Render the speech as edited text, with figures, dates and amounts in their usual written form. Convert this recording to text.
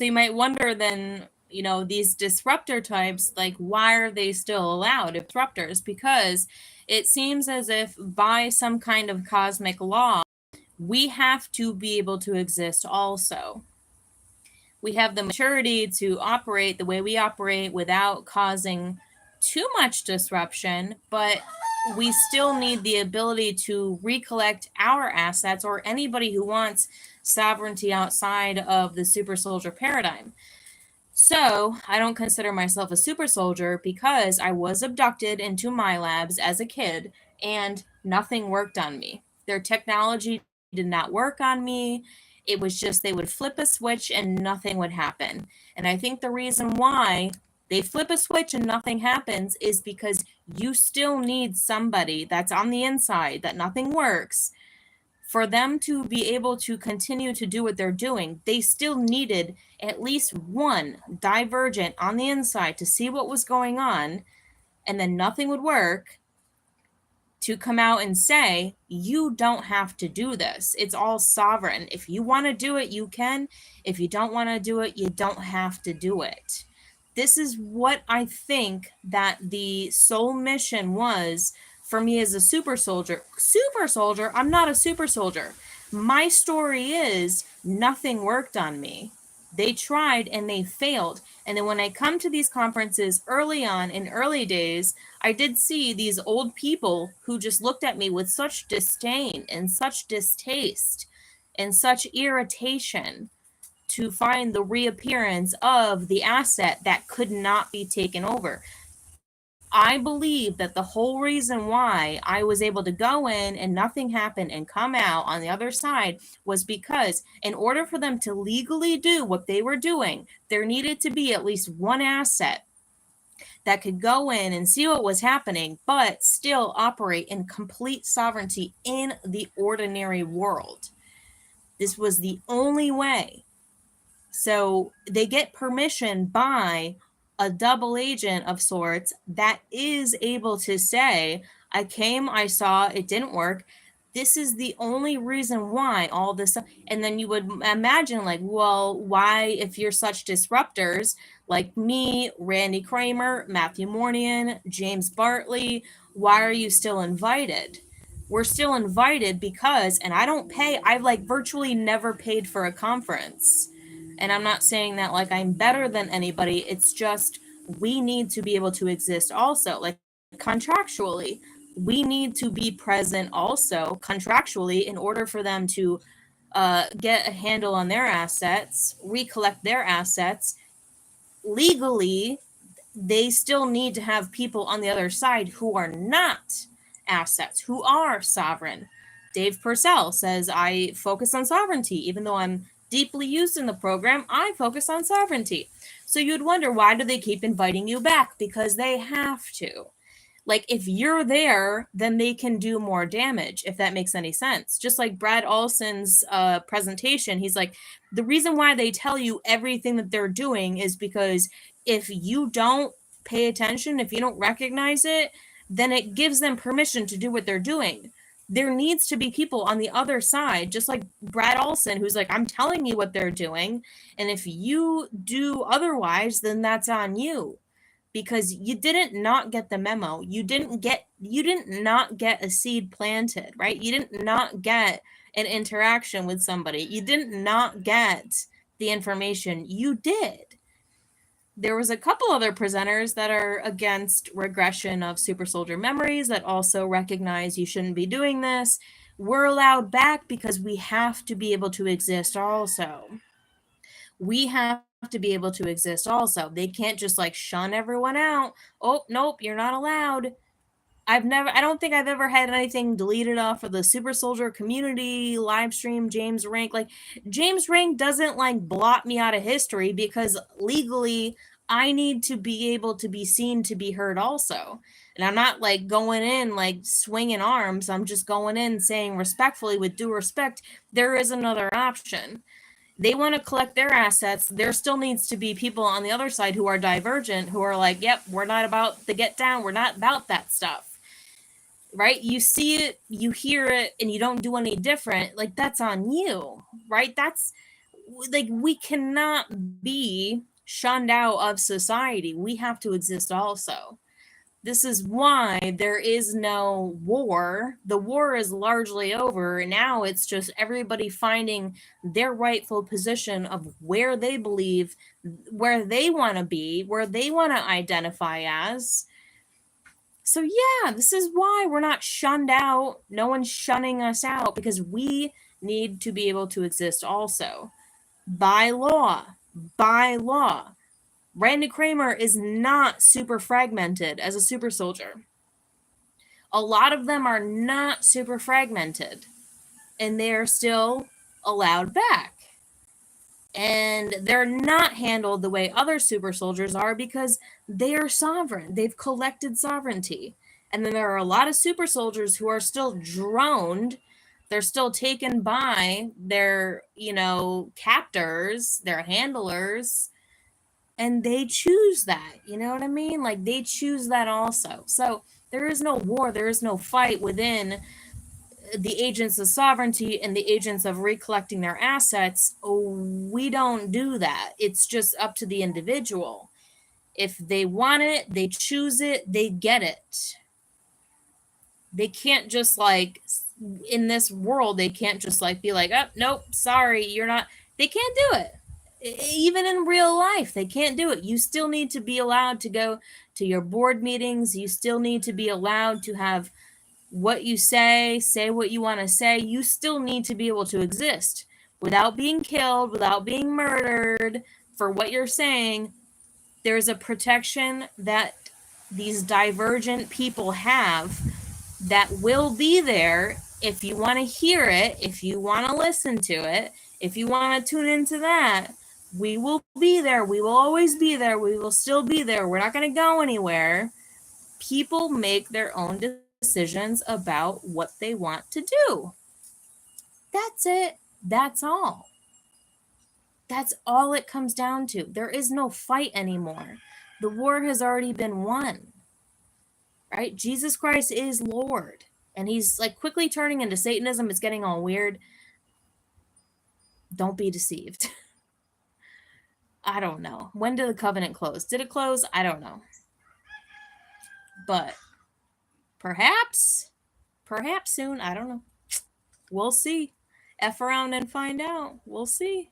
So you might wonder then, these disruptor types, like, why are they still allowed disruptors? Because it seems as if by some kind of cosmic law, we have to be able to exist also. We have the maturity to operate the way we operate without causing too much disruption, but we still need the ability to recollect our assets, or anybody who wants sovereignty outside of the super soldier paradigm. So I don't consider myself a super soldier because I was abducted into my labs as a kid and nothing worked on me. Their technology did not work on me. It was just they would flip a switch and nothing would happen. And I think the reason why they flip a switch and nothing happens is because you still need somebody that's on the inside that nothing works. For them to be able to continue to do what they're doing, they still needed at least one divergent on the inside to see what was going on, and then nothing would work, to come out and say, you don't have to do this. It's all sovereign. If you want to do it, you can. If you don't want to do it, you don't have to do it. This is what I think that the sole mission was for me as a super soldier. Super soldier? I'm not a super soldier. My story is nothing worked on me. They tried and they failed. And then when I come to these conferences early on, in early days, I did see these old people who just looked at me with such disdain and such distaste and such irritation to find the reappearance of the asset that could not be taken over. I believe that the whole reason why I was able to go in and nothing happened and come out on the other side was because in order for them to legally do what they were doing, there needed to be at least one asset that could go in and see what was happening, but still operate in complete sovereignty in the ordinary world. This was the only way. So they get permission by a double agent of sorts that is able to say, I came, I saw, it didn't work. This is the only reason why all this. And then you would imagine, like, well, why, if you're such disruptors like me, Randy Kramer, Matthew Mornian, James Bartley, why are you still invited? We're still invited because, and I don't pay, I've like virtually never paid for a conference. And I'm not saying that like I'm better than anybody. It's just we need to be able to exist also. Like contractually, we need to be present also contractually in order for them to get a handle on their assets, recollect their assets. Legally, they still need to have people on the other side who are not assets, who are sovereign. Dave Purcell says, I focus on sovereignty, even though I'm deeply used in the program, I focus on sovereignty. So you'd wonder, why do they keep inviting you back? Because they have to. Like, if you're there, then they can do more damage, if that makes any sense. Just like Brad Olson's presentation, he's like, the reason why they tell you everything that they're doing is because if you don't pay attention, if you don't recognize it, then it gives them permission to do what they're doing. There needs to be people on the other side, just like Brad Olson, who's like, I'm telling you what they're doing. And if you do otherwise, then that's on you. Because you didn't not get the memo. You didn't not get a seed planted, right? You didn't not get an interaction with somebody. You didn't not get the information. You did. There was a couple other presenters that are against regression of super soldier memories that also recognize you shouldn't be doing this. We're allowed back because we have to be able to exist also. We have to be able to exist also. They can't just like shun everyone out. Oh, nope, you're not allowed. I don't think I've ever had anything deleted off of the Super Soldier community live stream. James Rank, like James Rank doesn't like blot me out of history because legally I need to be able to be seen to be heard also. And I'm not like going in like swinging arms. I'm just going in saying respectfully, with due respect, there is another option. They want to collect their assets. There still needs to be people on the other side who are divergent, who are like, yep, we're not about the get down. We're not about that stuff. Right? You see it, you hear it, and you don't do any different. Like, that's on you, right? like, we cannot be shunned out of society. We have to exist also. This is why there is no war. The war is largely over. Now it's just everybody finding their rightful position of where they believe, where they want to be, where they want to identify as. So, yeah, this is why we're not shunned out. No one's shunning us out, because we need to be able to exist also. By law. By law. Randy Kramer is not super fragmented as a super soldier. A lot of them are not super fragmented, and they're still allowed back. And they're not handled the way other super soldiers are, because they are sovereign. They've collected sovereignty. And then there are a lot of super soldiers who are still droned. They're still taken by their, captors, their handlers, and they choose that. You know what I mean? Like, they choose that also. So there is no war, there is no fight within the agents of sovereignty and the agents of recollecting their assets. We don't do that. It's just up to the individual. If they want it, they choose it, they get it. They can't just, like, in this world, they can't just, like, be like, oh, nope, sorry, you're not. They can't do it. Even in real life, they can't do it. You still need to be allowed to go to your board meetings. You still need to be allowed to have what you say what you want to say. You still need to be able to exist without being killed, without being murdered for what you're saying. There's a protection that these divergent people have that will be there if you want to hear it, if you want to listen to it, if you want to tune into that. We will be there. We will always be there. We will still be there. We're not going to go anywhere. People make their own decisions about what they want to do. That's it. That's all. That's all it comes down to. There is no fight anymore. The war has already been won. Right? Jesus Christ is Lord. And he's, like, quickly turning into Satanism. It's getting all weird. Don't be deceived. I don't know. When did the covenant close? Did it close? I don't know. But perhaps soon. I don't know. We'll see. F around and find out. We'll see.